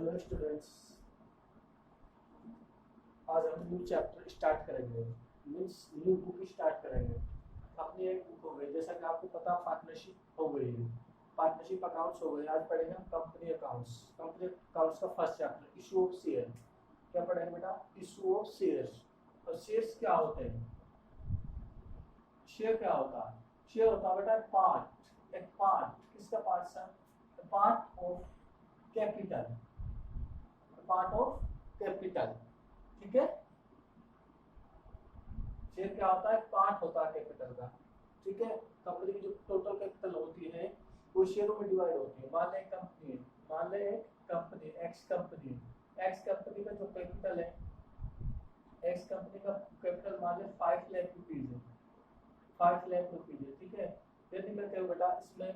Hello students, आज हम new chapter start करेंगे, मीन्स न्यू बुक स्टार्ट करेंगे। अपनी एक बुक हो गई, जैसा कि आपको पता पार्टनरशिप हो गई है, पार्टनरशिप अकाउंट्स हो गए। आज पढ़ेंगे हम कंपनी अकाउंट्स। कंपनी अकाउंट्स का first chapter issue of share. क्या पढ़ेंगे बेटा? Issue of shares. और शेयर्स क्या होते हैं? शेयर क्या होता है? शेयर होता है बेटा पार्ट, एक पार्ट। किसका part sir? Part of capital, part of capital. ठीक है, शेयर क्या होता है? पार्ट होता है कैपिटल का। ठीक है, कंपनी की जो टोटल कैपिटल होती है वो शेयरों में डिवाइड होती है। मान ले एक कंपनी है, मान ले एक company x company, x company का जो कैपिटल है, एक्स कंपनी का कैपिटल मान ले 5 लाख रुपीज है, 5 लाख रुपीज है। ठीक है, यदि मैं कहूँ बेटा इसमें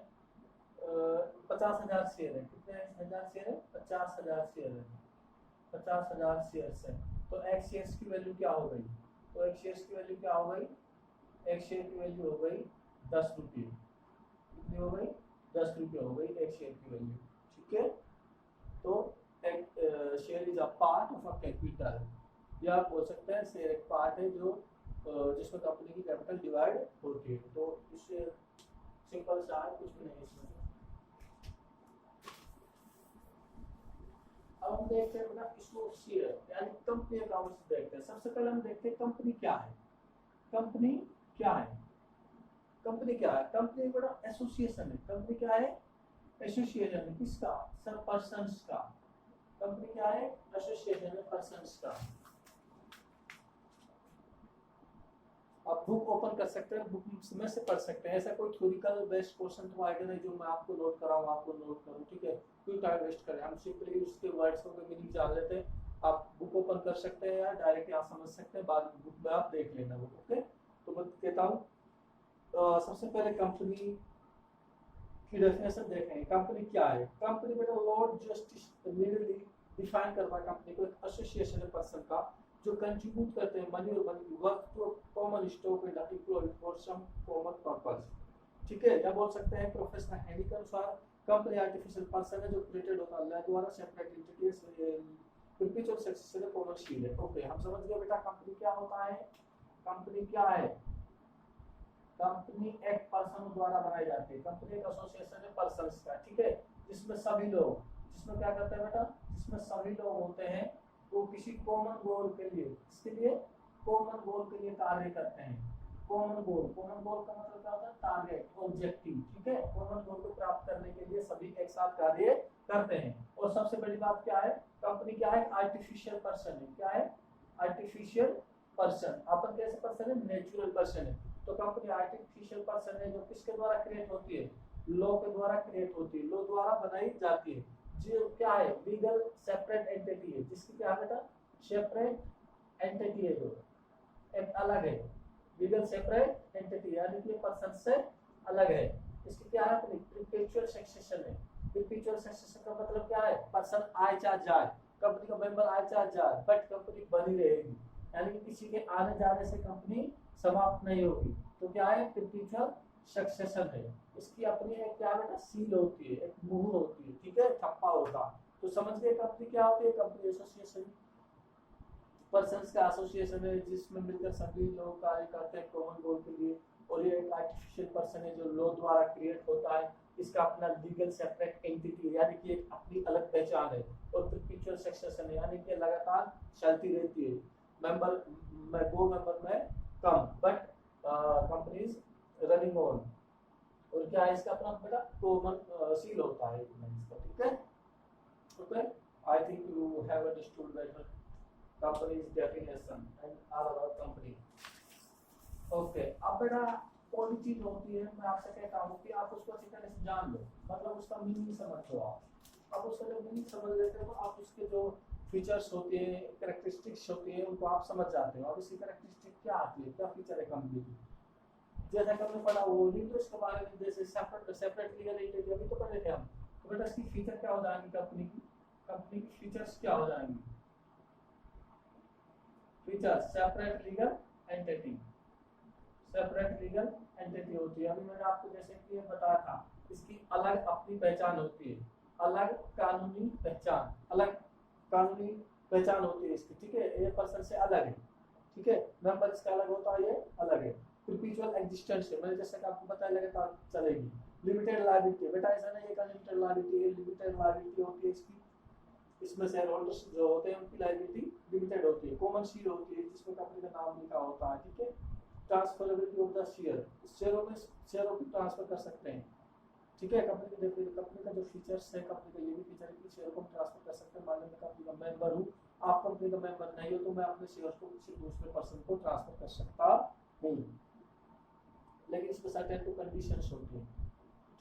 50,000 शेयर है। कितने हजार शेयर है? 50,000 शेयर है, 50,000 शेयर्स है। तो एक्स शेयर्स की वैल्यू क्या हो गई? तो एक शेयर्स की वैल्यू क्या हो गई? एक शेयर की वैल्यू हो गई 10 रुपये। कितनी हो गई? 10 रुपये हो गई एक शेयर की वैल्यू। ठीक है, तो एक share is a part of a capital, या आप बोल सकते हैं शेयर एक पार्ट है जो जिसमें कंपनी की कैपिटल डिवाइड होती है। तो इससे सिंपल सा है, कुछ भी नहीं इसमें। अब हम देखते हैं अपना इशू ऑफ शेयर यानी कंपनी अकाउंट्स देखते हैं। सबसे पहले हम देखते हैं कंपनी क्या है। कंपनी क्या है? कंपनी क्या है? कंपनी बड़ा एसोसिएशन है। कंपनी क्या है? एसोसिएशन है। किसका? सर पर्सन्स का। कंपनी क्या है? एसोसिएशन है पर्सन्स का। आप बुक ओपन कर सकते हैं, बुक में से पढ़ सकते हैं। ऐसा कोई थ्योरिकल बेस्ड क्वेश्चन तो आएगा नहीं जो मैं आपको नोट कराऊं, आपको नोट करूं। ठीक है, क्यों टाइम वेस्ट करें, हम सिंपली उसके वर्ड्स को मीनिंग जान लेते हैं। आप बुक ओपन कर सकते हैं या डायरेक्ट यहाँ समझ सकते हैं, बाद बुक में आप देख लेना बुक। ओके, तो मैं कहता हूँ सबसे पहले कंपनी की डेफिनेशन देखेंगे। कंपनी क्या है? कंपनी बेटा लॉर्ड जस्टिस लीगली डिफाइन करता है कंपनी को एक एसोसिएशन है पर्सन का जो कंट्रीब्यूट करते हैं मनी और money work to common stock and employed for some common purpose. ठीक है, या बोल सकते हैं प्रोफेशनल हेडी के अनुसार कंपनी आर्टिफिशियल पर्सन है जो क्रिएटेड होता है द्वारा separate entities perpetual successor common शील है। ओके, हम समझ गए बेटा कंपनी क्या होता है। कंपनी क्या है? कंपनी एक पर्सन द्वारा बनाई जाती है। कंपनी एक एसोसिएशन है पर्सन्स का। ठीक है, जिसमें सभी लोग, जिसमें क्या करते हैं बेटा? जिसमें सभी लोग होते हैं वो किसी कॉमन गोल के लिए, इसके लिए कॉमन गोल के लिए कार्य करते हैं। कॉमन गोल, कॉमन गोल का मतलब क्या होता है? Target, objective. ठीक है, कॉमन गोल को प्राप्त करने के लिए सभी एक साथ कार्य करते हैं। और सबसे बड़ी बात क्या है? कंपनी क्या है? आर्टिफिशियल पर्सन है। क्या है? Artificial person. अपन कैसे पर्सन है? नेचुरल पर्सन है। तो कंपनी आर्टिफिशियल पर्सन है जो किसके द्वारा क्रिएट होती है? लॉ के द्वारा क्रिएट होती है, लॉ द्वारा बनाई जाती है। जो क्या है? लीगल सेपरेट एंटिटी है, जिसकी क्या बेटा? सेपरेट एंटिटी है, जो एक अलग है। लीगल सेपरेट एंटिटी यानी कि पर्सन से अलग है। इसकी क्या है? परपेचुअल सक्सेशन है। परपेचुअल सक्सेशन का मतलब क्या है? पर्सन आए चाहे जाए, कंपनी का मेंबर आए चाहे जाए, बट कंपनी बनी रहेगी। यानी कि किसी के आने जाने से कंपनी समाप्त नहीं होगी। तो क्या है? परपेचुअल सक्सेशन है। इसकी अपनी एक क्या बेटा? सील होती है, एक मुहर होती है। ठीक है, ठप्पा होता। तो समझ गए कंपनी क्या होती है? कंपनी एसोसिएशन पर्सन्स का एसोसिएशन है जिसमें मिलकर सभी लोग कार्य करते हैं कॉमन गोल के लिए। और ये एक आर्टिफिशियल पर्सन है जो लॉ द्वारा क्रिएट होता है। इसका अपना लीगल सेपरेट एंटिटी यानी कि एक अपनी अलग पहचान है। और परपेचुअल सक्सेशन है यानी कि लगातार चलती रहती है। मेंबर में दो मेंबर में कम, बट कंपनीज रनिंग ऑन। और क्या है इसका अपना बेटा? कॉमन सील होता है इसका। ठीक है, okay, I think you have understood better company's definition and all about company. Okay, अब बेटा कोई चीज होती है, मैं आपसे कहता हूँ कि आप उसको अच्छी तरह से जान लो, मतलब उसका मीनिंग समझ लो आप। अब उसका जब मीनिंग समझ लेते हो तो आप उसके जो फीचर्स होते हैं, कैरेक्टरिस्टिक्स होती है, उनको आप समझ जाते हो। अब इसकी कैरेक्टरिस्टिक क्या आती है, क्या फीचर है कंपनी की? जैसा कि हमने पढ़ा वो लिमिट्स के बारे में, जैसे सेपरेट लीगल एंटिटी अभी तो पढ़ रहे थे हम। तो बेटा इसकी फीचर क्या हो जाएंगी कंपनी की? कंपनी की फीचर्स क्या हो जाएंगी? Feature separate legal entity, separate legal entity होती है। अभी मैंने आपको जैसे कि ये बताया था, इसकी अलग अपनी पहचान होती है। अलग कानूनी पहचान, अलग कानूनी पहचान होती है इसकी, ठीक है, ये पर्सन से अलग है, ठीक है, मेंबर इसका अलग होता है, ये अलग है। परपेचुअल एग्जिस्टेंस है, मैंने जैसे कि आपको बताया लगातार चलेगी। लिमिटेड लायबिलिटी, बेटा ऐसा नहीं है कि अनलिमिटेड लायबिलिटी है, लिमिटेड लायबिलिटी होती है इसकी, इसमें शेयर होल्डर्स जो होते हैं उनकी लायबिलिटी लिमिटेड होती है। कॉमन शेयर होती है जिसमें कंपनी का नाम लिखा होता है, ठीक है। ट्रांसफरेबिलिटी ऑफ द शेयर, शेयरों में शेयरों को ट्रांसफर कर सकते हैं, ठीक है। कंपनी के देखिए, कंपनी का जो फीचर्स है, कंपनी का ये भी फीचर है कि शेयर को ट्रांसफर कर सकते हैं। मान लो मैं कंपनी का मेंबर हूँ, आप कंपनी का मेंबर नहीं हो, तो मैं अपने शेयर को किसी दूसरे पर्सन को ट्रांसफर कर सकता हूँ, लेकिन इसमें सर्टेन कंडीशंस होती हैं,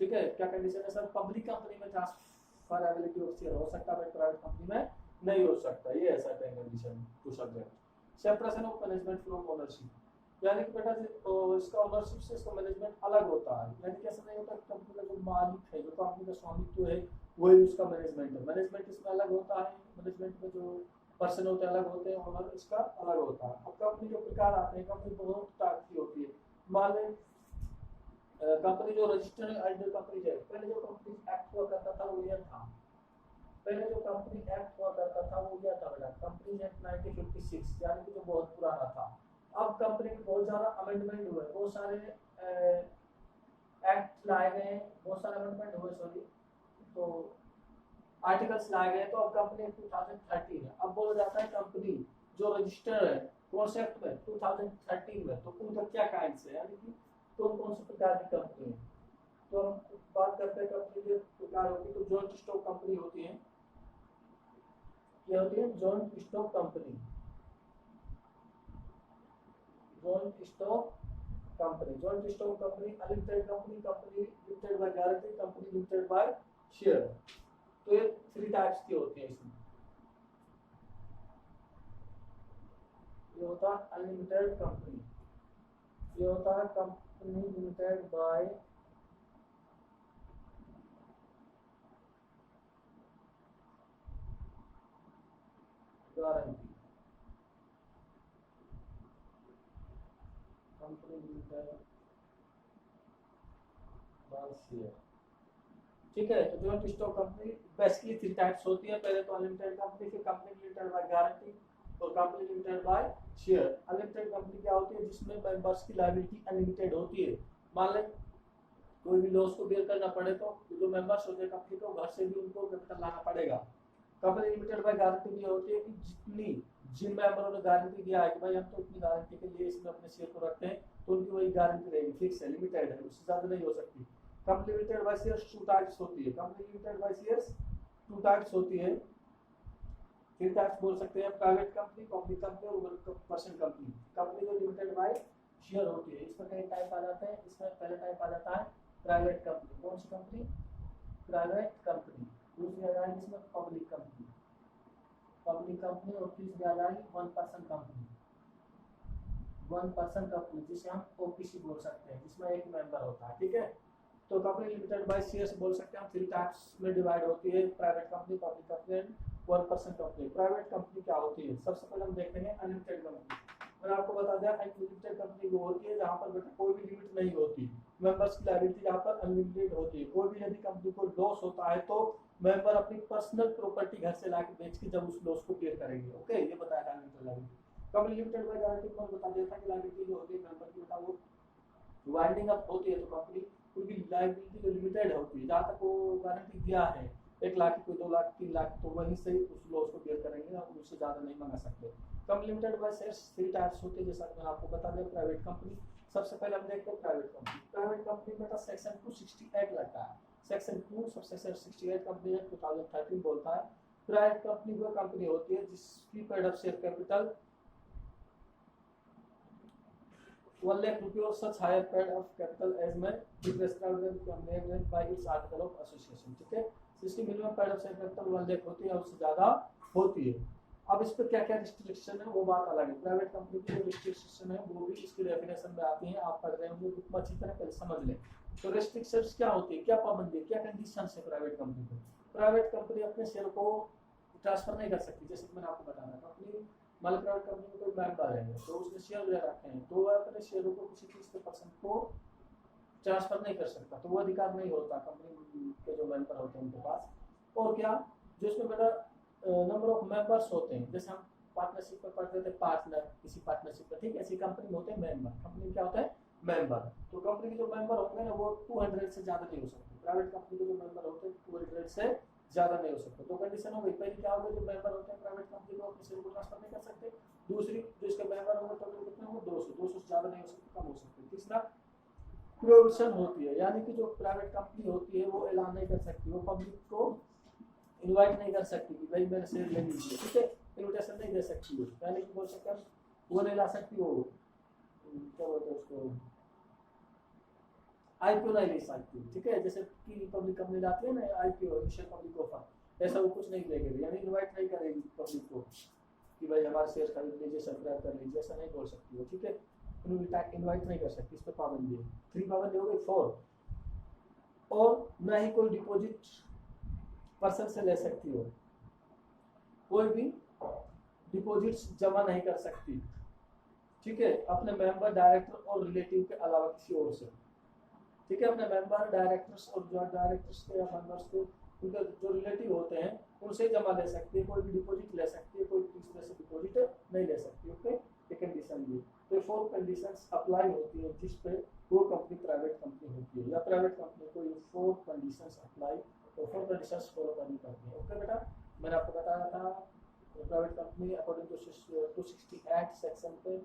ठीक है। क्या कंडीशन है सर? पब्लिक कंपनी में ट्रांसफरेबिलिटी ऑफ शेयर हो सकता है, प्राइवेट कंपनी में नहीं हो सकता, ये है certain condition to subject. Separation of management from ownership, यानी कि बेटा इसका ओनरशिप से इसका मैनेजमेंट अलग होता है, यानी कि ऐसा नहीं होता कि कंपनी का जो मालिक है, जो कंपनी का स्वामित्व है, वही उसका मैनेजमेंट है। मैनेजमेंट इसमें अलग होता है, मैनेजमेंट में जो पर्सन होते हैं अलग होते हैं, ओनर इसका अलग होता है। अब कंपनी के प्रकार आते हैं, कंपनी बहुत टाइप की होती है। मान लें कंपनी जो रजिस्टर्ड आइडियल कंपनी है, पहले जो कंपनी एक्ट हुआ करता था वो यह था, पहले जो कंपनी एक्ट हुआ करता था वो यह था बेटा, कंपनी एक्ट 1956, यानी कि जो बहुत पुराना था। अब कंपनी में बहुत ज्यादा अमेंडमेंट हुए, बहुत सारे एक्ट लाए गए, बहुत सारे अमेंडमेंट हुए, सॉरी, तो आर्टिकल्स लाए गए, तो अब कंपनी 2013 है। अब बोला जाता है कंपनी जो रजिस्टर है कॉन्सेप्ट में 2013 में, तो उनका क्या काइंड्स है, यानी कि कौन कौन से प्रकार की कंपनी है। तो हम बात करते हैं कंपनी के प्रकार होती है, तो जॉइंट स्टॉक कंपनी होती है, क्या होती है? Joint stock company, joint stock company, joint stock company, unlimited company, company limited by guarantee, company limited by share. तो ये 3 टाइप्स की होती है इसमें। ये होता है अनलिमिटेड कंपनी, ये होता है company limited by guarantee, company limited by share, ठीक है। तो joint stock company basically 3 types होती है, पहले तो अनलिमिटेड कंपनी, फिर कंपनी लिमिटेड बाय गारंटी और company limited by share. Unlimited company क्या होती है? जिसमें मेंबर्स की लायबिलिटी अनलिमिटेड होती है। मान लें कोई भी लॉस को बेयर करना पड़े तो जो मेंबर्स होते हैं कंपनी को, घर से भी उनको कैपिटल लाना पड़ेगा। कंपनी लिमिटेड बाय गारंटी ये होती है कि जितनी जिन मेंबरों ने गारंटी दिया है कि भाई हम तो इतनी गारंटी के लिए इसमें अपने शेयर को रखते हैं, तो उनकी वही गारंटी रहेगी, फिक्स है, लिमिटेड है, उससे ज्यादा नहीं हो सकती। Company limited by shares 2 types होती है, company limited by shares 2 types होती है, 3 टाइप्स बोल सकते हैं, प्राइवेट कंपनी, पब्लिक कंपनी और वन पर्सन कंपनी। कंपनी जो लिमिटेड बाय शेयर होती है, इसमें कई टाइप आ जाते हैं। इसमें पहले टाइप आ जाता है प्राइवेट कंपनी, कौन सी कंपनी? Private company. दूसरी आ जाएगी इसमें पब्लिक कंपनी, पब्लिक कंपनी। और तीसरी आ जाएगी one person company, one person company, जिसे हम ओपीसी बोल सकते हैं, जिसमें एक मेंबर होता है, ठीक है। तो कंपनी लिमिटेड बाय शेयर्स बोल सकते हैं हम 3 टाइप्स में डिवाइड होती है, private company, public company and one person company. Private company क्या होती है? सबसे पहले हम देखेंगे अनलिमिटेड कंपनी। मैंने आपको बता दिया अनलिमिटेड कंपनी वो होती है जहां पर बेटा कोई भी लिमिट नहीं होती, मेंबर्स की लायबिलिटी जहां पर अनलिमिटेड होती है। कोई भी यदि कंपनी को लॉस होता है तो मेंबर अपनी पर्सनल प्रॉपर्टी घर से लाके बेच के जब उस लॉस को क्लियर करेंगे, ओके, ये बताया unlimited liability. Company limited by guarantee में बता दिया था कि लायबिलिटी जो होती है मेंबर की बेटा वो वाइंडिंग अप होती है, तो कंपनी उनकी लायबिलिटी जो लिमिटेड होती है, जहाँ तक वो गारंटी दिया है 1 लाख की, 2 लाख, 3 लाख, तो वहीं से उस लॉस को क्लियर करेंगे, और उससे ज़्यादा नहीं मंगा सकते। Company limited by shares 3 types होते हैं, जैसा मैंने आपको बता दिया। प्राइवेट कंपनी, सबसे पहले हम देखते हैं प्राइवेट कंपनी। प्राइवेट कंपनी में सेक्शन 268 लगता है, सेक्शन 2 सबसेक्शन 68 कंपनी एक्ट 2013 बोलता है प्राइवेट कंपनी वो कंपनी होती है जिसकी paid up share capital 1 lakh रुपये और such higher paid of capital as में prescribed by its article of association, ठीक है। इसकी minimum paid of share capital 1 lakh होती है, उससे ज्यादा होती है। अब इस पे क्या क्या रिस्ट्रिक्शन है वो बात अलग है। प्राइवेट कंपनी की जो रिस्ट्रिक्शन है वो भी इसकी डेफिनेशन में आती है, आप पढ़ रहे होंगे बुक में, अच्छी तरह पहले समझ लें। तो रिस्ट्रिक्शंस क्या होती है, क्या पाबंदी, क्या कंडीशंस है प्राइवेट कंपनी को? प्राइवेट कंपनी अपने शेयर को ट्रांसफर नहीं कर सकती, जैसे कि मैंने आपको बताया कंपनी मान प्राइवेट कंपनी में कोई मेंबर है तो उसने शेयर ले रखे हैं, तो वह अपने शेयरों को किसी तीसरे पर्सन को ट्रांसफर नहीं कर सकता, तो वो अधिकार नहीं होता कंपनी के जो मेंबर होते हैं उनके पास। और क्या जो इसमें बेटा नंबर ऑफ मेंबर्स होते हैं, जैसे हम पार्टनरशिप में पढ़ते थे पार्टनर, किसी पार्टनरशिप में, ठीक है, ऐसी कंपनी में होते हैं मेंबर। कंपनी में क्या होता है मेंबर। तो कंपनी के जो मेंबर होंगे ना वो 200 से ज्यादा नहीं हो सकते। प्राइवेट कंपनी के जो मेंबर होते हैं 200 से ज्यादा नहीं हो सकते। तो कंडीशन हो गई, पहली क्या होगी, जो मेंबर होते हैं प्राइवेट कंपनी को अपने शेयर को ट्रांसफर नहीं कर सकते। दूसरी, जो इसके मेंबर होंगे टोटल कितने होंगे 200 से ज्यादा नहीं हो सकते, कम हो सकते। तीसरा, प्रोविजन होती है, यानी कि जो प्राइवेट कंपनी होती है वो ऐलान नहीं कर सकती, वो पब्लिक को इनवाइट नहीं कर सकती कि भाई मेरे शेयर ले लीजिए, ठीक है, इनविटेशन नहीं दे सकती है, यानी कि बोल सकते हैं वो नहीं ला सकती, वो क्या बोलते हैं उसको, आईपीओ नहीं ले सकती, ठीक है, जैसे कि पब्लिक कंपनी लाती है ना आईपीओ, इनिशियल पब्लिक ऑफर, ऐसा वो कुछ नहीं देगी, यानी इनवाइट नहीं करेगी पब्लिक को कि भाई हमारे शेयर खरीद लीजिए, सब्सक्राइब कर लीजिए, ऐसा नहीं बोल सकती हो, ठीक है, इनवाइट नहीं कर सकती, इस पर पाबंदी है। 3 पाबंदी हो गई। 4, और ना ही कोई डिपॉजिट पर्सन से ले सकती हो, कोई भी डिपॉजिट्स जमा नहीं कर सकती, ठीक है, अपने मेंबर, डायरेक्टर और रिलेटिव के अलावा किसी और से, ठीक है, अपने मेंबर, डायरेक्टर्स और जॉइंट डायरेक्टर्स के या मेंबर्स को, उनके जो रिलेटिव होते हैं उनसे जमा ले सकती है, कोई भी डिपॉजिट ले सकती है, कोई दूसरे से डिपॉजिट नहीं ले सकती, ओके, ये कंडीशन भी। तो 4 कंडीशंस अप्लाई होती है जिस पे वो कंपनी प्राइवेट कंपनी होती है, या प्राइवेट कंपनी को ये 4 कंडीशंस अप्लाई और 4 कंडीशंस फॉलो करनी पड़ती है, ओके बेटा। मैंने आपको बताया था private company according to 268 section पे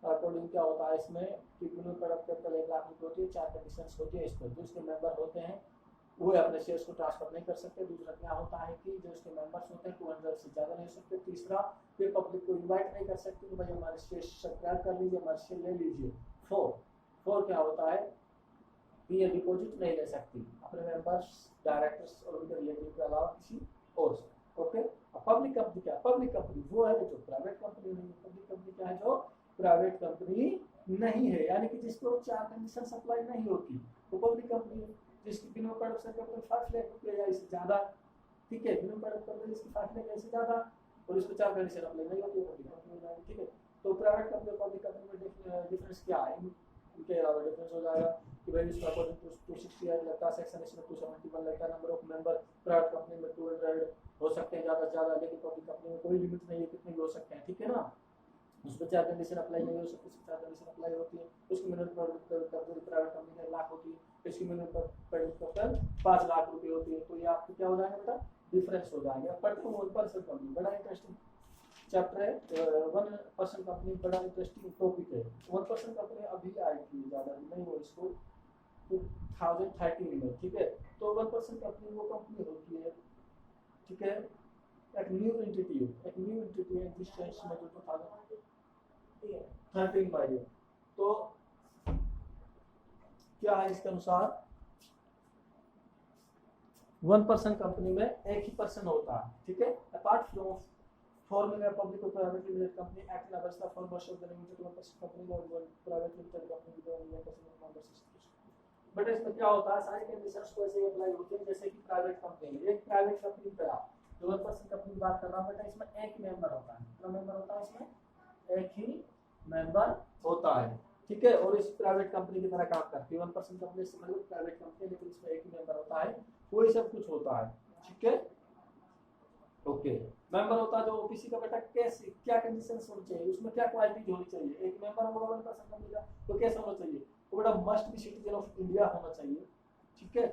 अकॉर्डिंग क्या होता है इसमें कि मिनिमम प्रोडक्ट कैपिटल 1 लाख रुपये होती है, 4 कंडीशंस होती है इस पर। जो इसके मेंबर होते हैं वो अपने शेयर्स को ट्रांसफर नहीं कर सकते। दूसरा क्या होता है कि जो इसके मेंबर्स होते हैं 200 से ज़्यादा नहीं हो सकते। तीसरा, ये पब्लिक को इनवाइट नहीं कर सकते कि भाई हमारे शेयर सब्सक्राइब कर लीजिए, हमारे शेयर ले लीजिए। 4 क्या होता है कि ये डिपॉजिट नहीं ले सकती अपने मेंबर्स, डायरेक्टर्स और उनके रिलेटिव के अलावा किसी और से, ओके। पब्लिक कंपनी क्या, पब्लिक कंपनी वो है जो प्राइवेट कंपनी नहीं है। पब्लिक कंपनी क्या है, जो प्राइवेट कंपनी नहीं है, यानी कि जिसको 4 कंडीशन अप्लाई नहीं होती वो पब्लिक कंपनी है। जिसकी मिनिमम प्रोडक्शन कैपिटल 5 लाख रुपये या इससे ज़्यादा, ठीक है, मिनिमम प्रोडक्ट कैपिटल इसकी 5 लाख या इससे ज़्यादा, और इसको 4 कंडीशन अप्लाई नहीं होती है, पब्लिक कंपनी में, ठीक है। तो प्राइवेट कंपनी और पब्लिक कंपनी में डिफरेंस क्या है, इनके अलावा डिफरेंस हो जाएगा कि भाई इसमें अकॉर्डिंग टू 268 लगता है सेक्शन, इसमें 271 लगता है। Number of member private company में 200 हो सकते हैं ज़्यादा से ज़्यादा, लेकिन पब्लिक कंपनी में कोई लिमिट नहीं है, कितने भी हो सकते हैं, ठीक है ना। उस पर 4 कंडीशन अप्लाई नहीं हो सकती, 4 कंडीशन अप्लाई होती है। उसकी मिनिमम कैपिटल प्राइवेट कंपनी में 1 लाख होती है, इसकी मिनिमम कैपिटल 5 लाख रुपए होती है। तो ये आपको क्या हो जाएगा बेटा, डिफरेंस हो जाएगा। पढ़ते हैं 1% कंपनी, बड़ा इंटरेस्टिंग चैप्टर है। 1% कंपनी बड़ा इंटरेस्टिंग टॉपिक है। 1% कंपनी अभी आई थी, ज़्यादा नहीं हो, इसको 2013 में, ठीक है। तो 1% कंपनी वो कंपनी होती है, ठीक है, एक न्यू एंटिटी है जिस सेंस में जो 2013 में आई है। तो क्या है इसके अनुसार 1% कंपनी में एक ही पर्सन होता है, ठीक है। Apart from forming a public और private limited company act in against the formers of the limited 1% company और private limited company with 1% members. But इसमें क्या होता है, सारी कंडीशंस को ऐसे अप्लाई होती है जैसे कि प्राइवेट कंपनी है। एक प्राइवेट कंपनी पे आप जो 1% कंपनी की बात कर रहा हूं बेटा, इसमें एक ही मेंबर होता है। कितना मेंबर होता है इसमें, एक ही मेंबर होता है, ठीक है। और इस प्राइवेट कंपनी की तरह काम करती है। 1% कंपनी से मतलब प्राइवेट कंपनी, लेकिन इसमें एक ही मेंबर होता है, वही सब कुछ होता है, ठीक है, ओके। मेंबर होता है जो ओपीसी का बेटा, कैसे क्या कंडीशंस होनी चाहिए, उसमें क्या क्वालिटीज होनी चाहिए। एक मेंबर होगा 1% कंपनी का तो कैसा होना चाहिए, तो बेटा must be citizen of India होना चाहिए, ठीक है,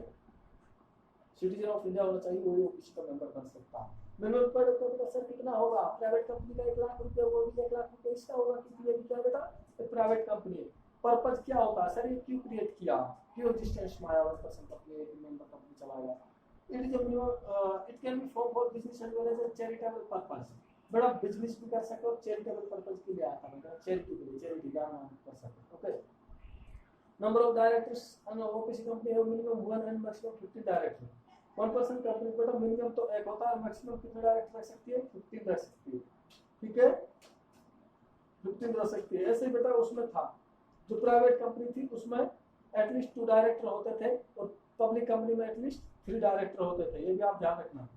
सिटीजन ऑफ इंडिया होना चाहिए, वही ओपीसी का मेंबर बन सकता है। मिनिमम प्रोडक्ट सर कितना होगा, प्राइवेट कंपनी का 1 लाख रुपए, वो भी 1 लाख रुपए इसका होगा, क्योंकि ये भी क्या बेटा एक प्राइवेट कंपनी है। पर्पज क्या होता है सर, ये क्यों क्रिएट किया, क्यों एग्जिस्टेंस में आया 1% कंपनी, एक मेंबर कंपनी चलाएगा। It is it can be for business as well as charitable purpose. बड़ा बिजनेस भी कर सकते हो, चैरिटेबल पर्पस के लिए आता है, चैरिटी के लिए, चैरिटी दान कर सकते, okay. Number of directors OPC company है minimum 1 and maximum 50 director. 1% company बेटा मिनिमम तो एक होता है, मैक्सिमम कितने डायरेक्टर रख सकती है, 15 रख सकती है, ठीक है, 15 रख सकती है। ऐसे बेटा उसमें था जो प्राइवेट कंपनी थी उसमें एटलीस्ट 2 डायरेक्टर होते थे, और पब्लिक कंपनी में एटलीस्ट 3 डायरेक्टर होते थे, ये भी आप ध्यान रखना।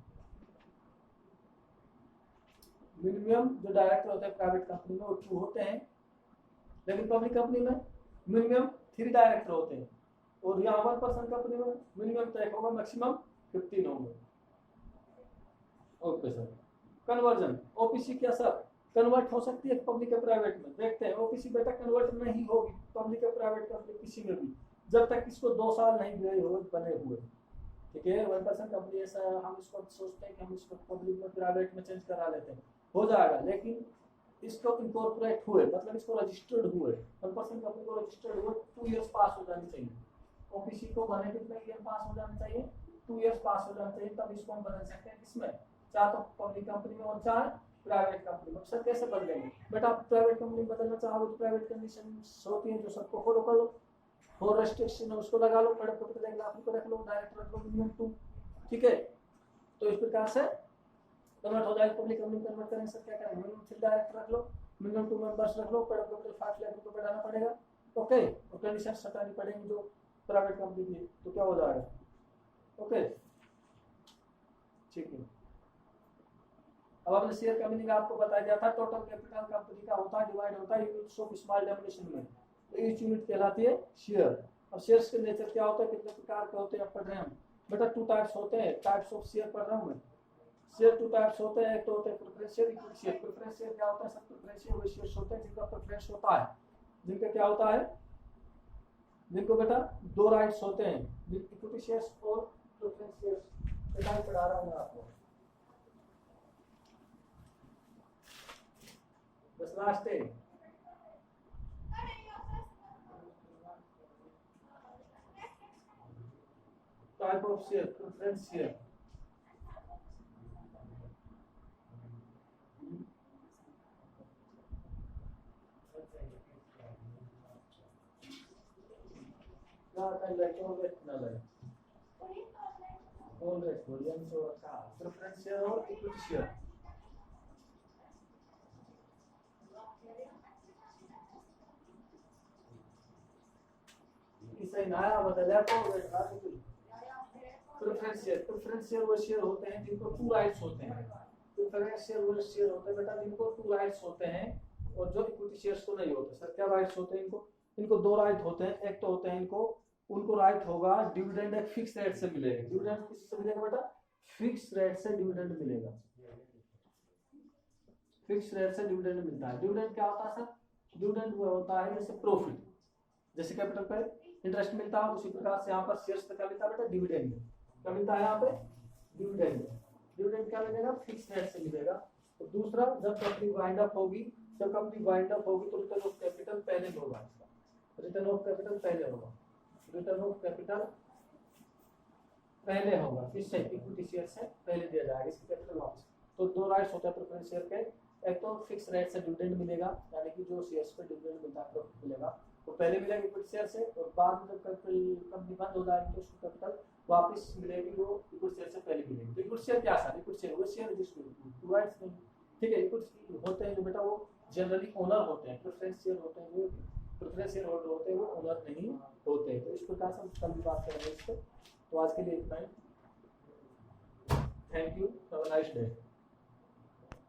मिनिमम जो डायरेक्टर होते हैं प्राइवेट कंपनी में वो 2 होते हैं, लेकिन पब्लिक कंपनी में मिनिमम 3 डायरेक्टर होते हैं। और यहाँ 1% कंपनी में मिनिमम तो 1 होगा, मैक्सिमम 15 होंगे, ओके सर। कन्वर्जन ओपीसी क्या सर कन्वर्ट हो सकती है पब्लिक या प्राइवेट में? देखते हैं। ओपीसी बेटा कन्वर्ट नहीं होगी पब्लिक या प्राइवेट कंपनी किसी में भी, जब तक इसको 2 साल नहीं गए हुए बने हुए। ठीक है 1% कंपनी ऐसा हम इसको सोचते हैं कि हम इसको पब्लिक में प्राइवेट में चेंज करा लेते हैं, हो जाएगा, लेकिन इसको इनकॉर्पोरेट हुए मतलब इसको रजिस्टर्ड हुए 1% कंपनी को रजिस्टर्ड हुए 2 इयर्स पास हो जानी चाहिए। ओपीसी को बने कितने ईयर पास हो जाना चाहिए? 2 इयर्स पास हो जाना चाहिए, तब इसको हम बदल सकते हैं किसमें? चाहे तो पब्लिक कंपनी में और चाहे प्राइवेट कंपनी में। सर कैसे बदलेंगे? बेटा आप प्राइवेट कंपनी में बदलना चाहोगे तो प्राइवेट कंडीशन होती है जो सबको फॉलो कर लो, और रेस्ट्रिक्शन है उसको लगा लो, पेड कैपिटल 1 लाख रुपए रख लो, डायरेक्ट रख लो मिनिमम 2। ठीक है तो इस प्रकार से कन्वर्ट हो जाएगा पब्लिक कंपनी कन्वर्ट करेंगे। सर क्या करेंगे? मिनिमम 3 डायरेक्ट रख लो, मिनिमम 2 मेंबर्स रख लो, पेड कैपिटल 5 लाख रुपए बढ़ाना पड़ेगा। ओके और कंडीशन हटानी पड़ेंगी जो प्राइवेट कंपनी की, तो क्या हो जाएगा? ओके ठीक है। अब आपने शेयर का मीनिंग आपको बताया गया था, टोटल कैपिटल कंपनी का होता है डिवाइड होता है यूनिट्स ऑफ स्मॉल डेफिनेशन में, तो ईच यूनिट कहलाती है शेयर। अब शेयर्स के नेचर क्या होता है, कितने प्रकार के होते हैं, आप पढ़ रहे हैं हम बेटा 2 टाइप्स होते हैं, टाइप्स ऑफ शेयर पढ़ रहा हूं मैं। शेयर 2 टाइप्स होते हैं, एक तो होते हैं preference share, equity share. Preference share क्या होता है? सब प्रेफरेंस शेयर वो शेयर्स होते हैं जिनका प्रेफरेंस होता है, जिनका क्या होता है, जिनको बेटा 2 राइट्स होते हैं, इक्विटी शेयर्स और प्रेफरेंस शेयर्स। बेटा पढ़ा रहा हूं मैं आपको, बस लास्ट है। Type of share preference share, क्या आता है? लेट ना ले ऑलवेज वॉल्यूम तो का प्रेफरेंस शेयर और इक्विटी शेयर। इसे नया बदला को बैठा दो। प्रेफरेंस शेयर वो शेयर होते हैं जिनको 2 राइट्स होते हैं। प्रेफरेंस शेयर वो शेयर होते हैं बेटा जिनको 2 राइट्स होते हैं, और जो इक्विटी शेयर्स को नहीं होते। सर क्या राइट्स होते हैं इनको? इनको 2 राइट होते हैं। एक तो होते हैं इनको, उनको राइट होगा डिविडेंड एक फिक्स रेट से मिलेगा। डिविडेंड किससे मिलेगा बेटा? फिक्स रेट से डिविडेंड मिलेगा, फिक्स रेट से डिविडेंड मिलता है। डिविडेंड क्या होता है सर? डिविडेंड वो होता है जैसे प्रॉफिट, जैसे कैपिटल पर इंटरेस्ट मिलता है उसी प्रकार से यहाँ पर शेयर्स पे क्या मिलता है बेटा? डिविडेंड। क्या मिलता है यहाँ पे? डिविडेंड। डिविडेंड क्या मिलेगा? फिक्स रेट से मिलेगा। तो दूसरा, जब कंपनी वाइंड अप होगी, जब कंपनी वाइंड अप होगी तो रिटर्न ऑफ कैपिटल पहले होगा, इसका रिटर्न ऑफ कैपिटल पहले होगा, रिटर्न ऑफ कैपिटल पहले होगा, किससे? इक्विटी शेयर से पहले दिया जाएगा इसकी कैपिटल वापस। तो 2 राइट्स होते हैं प्रेफरेंस शेयर के, एक तो फिक्स रेट से डिविडेंड मिलेगा, यानी कि जो शेयर्स पे डिविडेंड मिलता है प्रॉफिट मिलेगा वो पहले मिलेगा इक्विटी शेयर से, और बाद में जब कंपनी बंद हो जाएगी तो उसको कैपिटल वापस मिलेगी वो इक्विटी शेयर से पहले मिलेगी। इक्विटी शेयर क्या सर? इक्विटी शेयर वो शेयर जिसको 2 राइट्स नहीं, ठीक है। इक्विटी होते हैं जो बेटा वो जनरली ओनर होते हैं, प्रेफरेंस शेयर होते हैं जो प्रेफरेंस शेयर होल्डर होते हैं वो ओनर नहीं होते। तो इस प्रकार से हम कल भी बात करेंगे इस पर। तो आज के लिए इतना ही, thank you, have a nice day.